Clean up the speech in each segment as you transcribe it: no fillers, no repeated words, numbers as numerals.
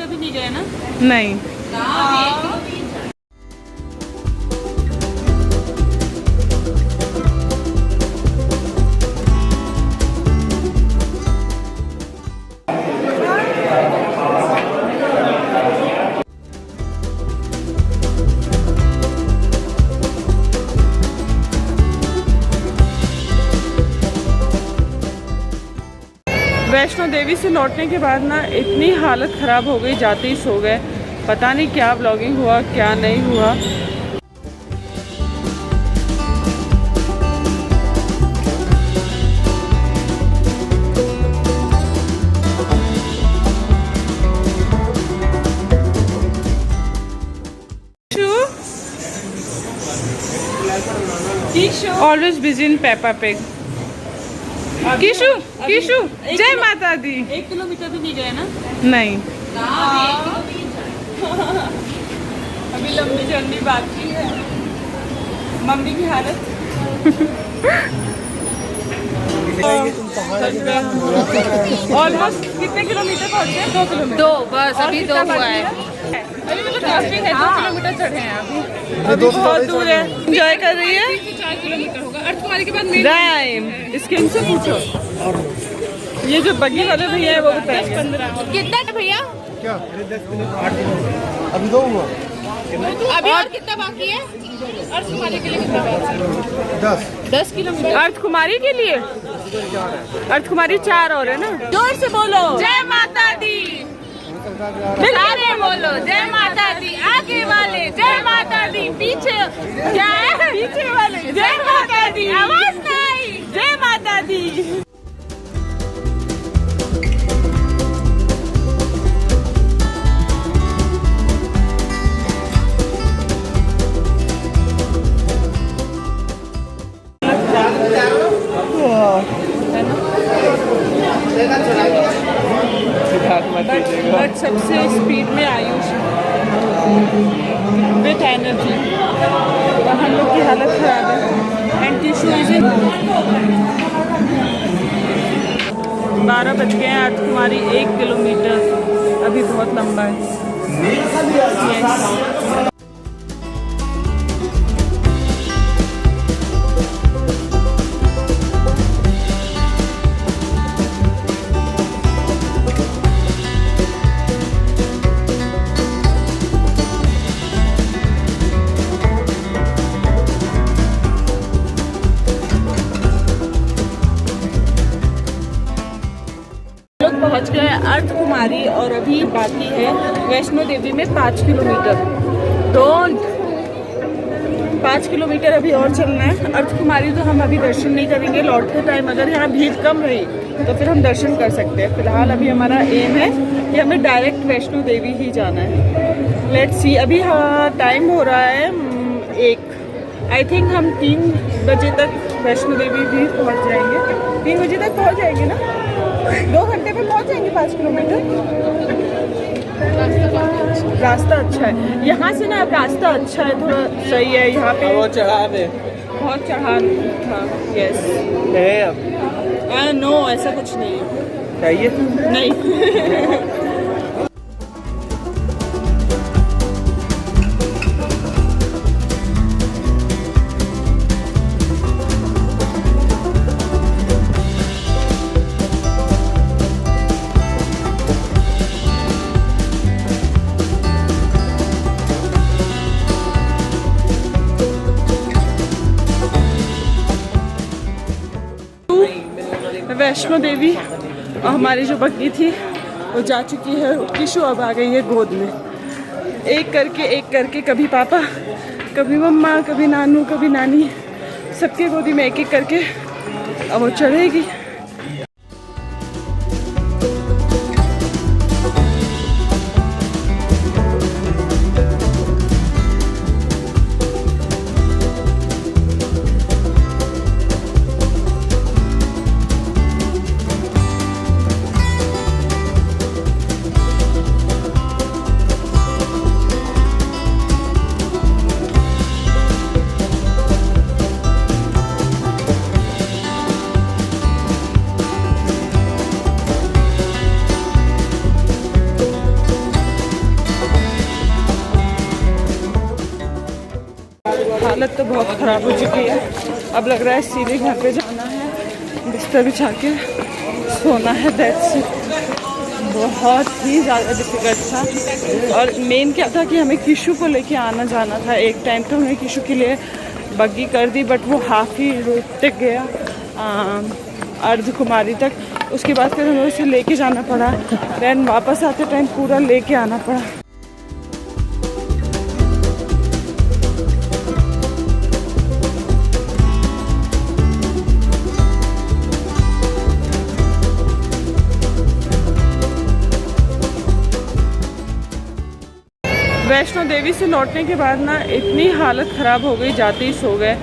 Kilometre भी नहीं गए ना? नहीं। वैष्णो देवी से लौटने के बाद ना इतनी हालत ख़राब हो गई, जाते ही सो गए। पता नहीं क्या ब्लॉगिंग हुआ क्या नहीं हुआ। Always busy in Peppa Pig. Kishu Kishu जय माता दी। 1 किलोमीटर भी नहीं गए ना? नहीं। अभी लंबी जर्नी बाकी है। मम्मी की हालत ऑलमोस्ट कितने किलोमीटर पहुंचे? 2 किलोमीटर। 2 बस अभी 2 हुआ है। अभी मतलब ट्रैफिक है। 2 किलोमीटर चढ़े हैं अभी बहुत दूर है। एंजॉय कर रही है। 4 किलोमीटर होगा अर्धकुमारी के बाद राइम स्किन से पूछो। ये जो बग्गी वाले भैया है वो बताएंगे। 15 कितना भैया? क्या? अभी 2 हुआ। अभी और कितना बाकी है? अर्धकुमारी के लिए कितना बाकी है? 10 किलोमीटर। अर्धकुमारी के लिए अर्धकुमारी 4 और है ना। जोर से बोलो जय माता दी। सारे बोलो जय माता दी। आगे वाले जय माता दी, पीछे क्या है? पीछे वाले जय माता दी। आवाज नहीं। जय माता दी। बट सबसे स्पीड में आयुष विथ एनर्जी। हम लोग की हालत खराब है। एंड टिशू इज इन 12 बज गए हैं। अर्धकुमारी 1 किलोमीटर अभी बहुत लंबा है। Yes. पहुंच गए अर्धकुमारी और अभी बाकी है वैष्णो देवी में 5 किलोमीटर। 5 किलोमीटर अभी और चलना है। अर्धकुमारी तो हम अभी दर्शन नहीं करेंगे। लौटते टाइम अगर यहाँ भीड़ कम रही तो फिर हम दर्शन कर सकते हैं। फिलहाल अभी हमारा एम है कि हमें डायरेक्ट वैष्णो देवी ही जाना है। Let's see. अभी टाइम हो रहा है 1। आई थिंक हम 3 बजे तक वैष्णो देवी भी पहुँच जाएंगे। 3 बजे तक पहुँच जाएंगे ना? 2 घंटे में पहुँच जाएंगे 5 किलोमीटर। रास्ता अच्छा है यहाँ से ना। रास्ता अच्छा है, थोड़ा सही है यहाँ पे। बहुत चढ़ाव है। बहुत चढ़ान था। यस है अब। नो ऐसा कुछ नहीं है। चाहिए नहीं। वैष्णो देवी और हमारी जो बग्गी थी वो जा चुकी है। किशु अब आ गई है गोद में। एक करके कभी पापा, कभी मम्मा, कभी नानू, कभी नानी, सबके गोदी में एक करके अब वो चढ़ेगी। हालत तो बहुत ख़राब हो चुकी है। अब लग रहा है सीधे घर पे जाना है, बिस्तर बिछा के सोना है। दैट्स बहुत ही ज़्यादा डिफिकल्ट था। और मेन क्या था कि हमें किशु को लेके आना जाना था। एक टाइम तो हमने किशु के लिए बग्गी कर दी, बट वो हाफ ही रोड तक गया, अर्धकुमारी तक। उसके बाद फिर हमें उसे लेके जाना पड़ा, देन वापस आते टाइम पूरा लेके आना पड़ा। वैष्णो देवी से लौटने के बाद ना इतनी हालत ख़राब हो गई, जाते ही सो गए।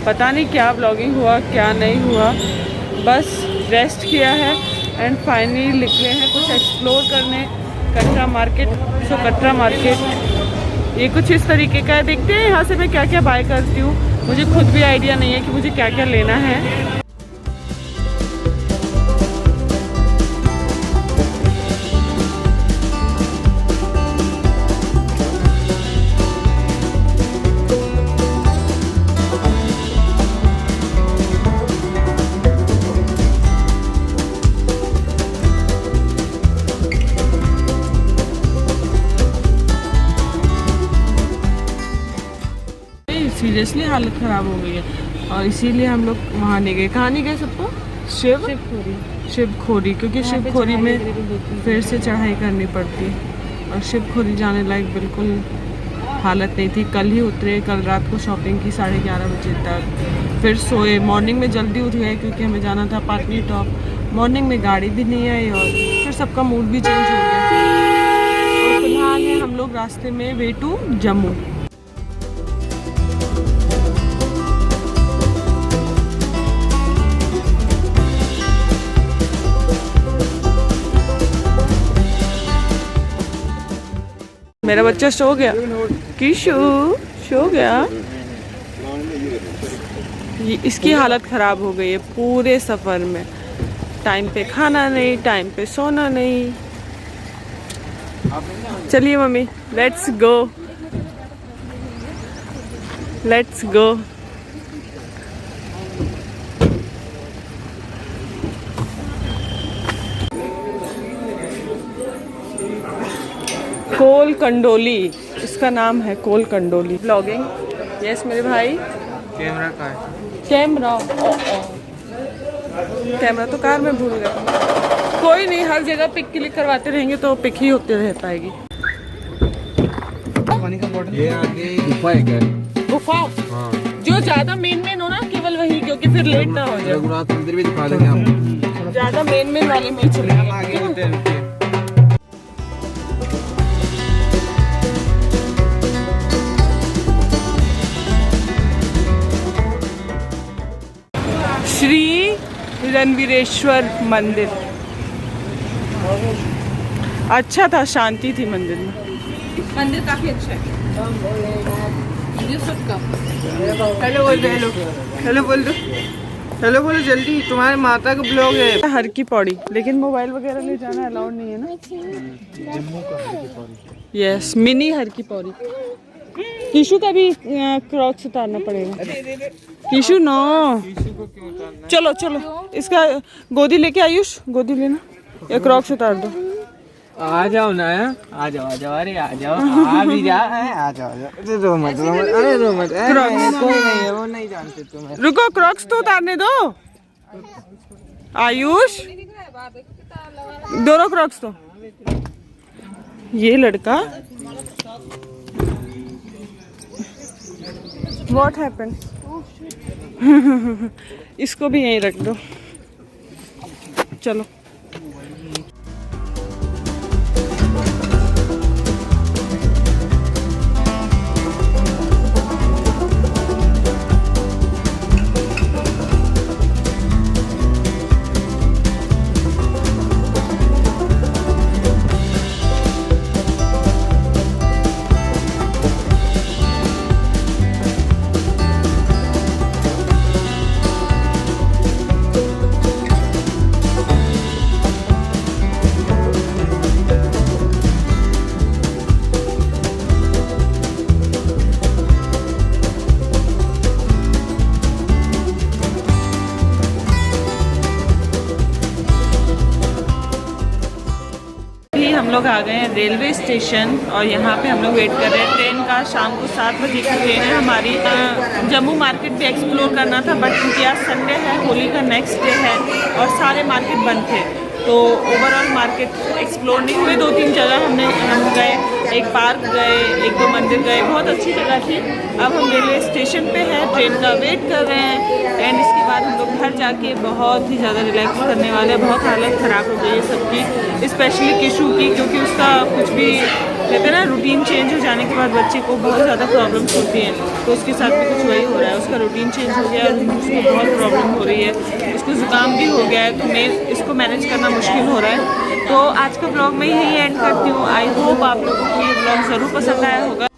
पता नहीं क्या व्लॉगिंग हुआ क्या नहीं हुआ, बस रेस्ट किया है एंड फाइनली निकले हैं कुछ एक्सप्लोर करने। कटरा मार्केट, सो कटरा मार्केट ये कुछ इस तरीके का है। देखते हैं यहाँ से मैं क्या क्या बाय करती हूँ। मुझे खुद भी आइडिया नहीं है कि मुझे क्या क्या लेना है। सीरियसली हालत ख़राब हो गई है और इसीलिए हम लोग वहाँ नहीं गए। कहाँ नहीं गए सबको? शिवखोरी, क्योंकि शिवखोरी में फिर से चढ़ाई करनी पड़ती है और शिवखोरी जाने लायक बिल्कुल हालत नहीं थी। कल ही उतरे, कल रात को शॉपिंग की 11:30 बजे तक, फिर सोए। मॉर्निंग में जल्दी उठ गए क्योंकि हमें जाना था पाटनी टॉप। मॉर्निंग में गाड़ी भी नहीं आई और फिर सबका मूड भी चेंज हो गया। और फिलहाल है हम लोग रास्ते में वे टू जम्मू। मेरा बच्चा सो गया, किशु सो गया। इसकी हालत ख़राब हो गई है पूरे सफ़र में। टाइम पे खाना नहीं, टाइम पे सोना नहीं। चलिए mummy, let's go, let's go. Kol Kandoli इसका नाम है, कोल कंडोली। ब्लॉगिंग, यस मेरे भाई। कैमरा का है, कैमरा कैमरा तो कार में भूल गए। कोई नहीं, हर जगह पिक क्लिक करवाते रहेंगे तो पिक ही होते रह पाएगी। पानी का बॉटल ये आगे गुफा है क्या? गुफा, हाँ। जो ज्यादा मेन हो ना केवल वही, क्योंकि फिर लेट ना हो जाए। रघुनाथ मंदिर भी दिखा देंगे आपको। ज्यादा मेन वाले में ही चलेंगे। आगे होते हैं। श्री रणवीरेश्वर मंदिर अच्छा था, शांति थी मंदिर में। मंदिर काफी अच्छा है। हेलो बोल दो, हेलो हेलो बोल दो, हेलो बोलो जल्दी। तुम्हारे माता का ब्लॉग है। हर की पौड़ी, लेकिन मोबाइल वगैरह ले जाना अलाउड नहीं है ना। यस, मिनी हर की पौड़ी। किशु का भी क्रॉक्स उतारना पड़ेगा। किशु नो, चलो चलो, इसका गोदी लेके आयुष, गोदी लेना या क्रॉक्स उतार दो। आ जाओ ना, आ जाओ अरे आ जाओ, आ भी जा, आ जाओ अरे रो मत, अरे रो मत, कोई नहीं है, वो नहीं जानते तुम्हें। रुको, क्रॉक्स तो उतारने दो आयुष, दोनों क्रॉक्स तो। ये लड़का व्हाट हैपन इसको भी यहीं रख दो, चलो। लोग आ गए हैं रेलवे स्टेशन और यहाँ पे हम लोग वेट कर रहे हैं ट्रेन का। शाम को 7 बजे की ट्रेन है हमारी। जम्मू मार्केट भी एक्सप्लोर करना था बट क्योंकि आज संडे है, होली का नेक्स्ट डे है और सारे मार्केट बंद थे तो ओवरऑल मार्केट एक्सप्लोर नहीं हुए। 2-3 जगह हम गए, एक पार्क गए, 1-2 मंदिर गए, बहुत अच्छी जगह थी। अब हम रेलवे स्टेशन पे हैं, ट्रेन का वेट कर रहे हैं एंड इसके बाद हम लोग घर जाके बहुत ही ज़्यादा रिलैक्स करने वाले हैं। बहुत हालत ख़राब हो गई है सबकी, स्पेशली किशु की, क्योंकि उसका कुछ भी कहते हैं ना रूटीन चेंज हो जाने के बाद बच्चे को बहुत ज़्यादा प्रॉब्लम्स होती हैं, तो उसके साथ भी कुछ वही हो रहा है। उसका रूटीन चेंज हो गया और उसको बहुत प्रॉब्लम हो रही है, उसको ज़ुकाम भी हो गया है, तो मैं इसको मैनेज करना मुश्किल हो रहा है। तो आज का ब्लॉग मैं यही एंड करती हूँ। आई होप आप लोगों को ये ब्लॉग ज़रूर पसंद आया होगा।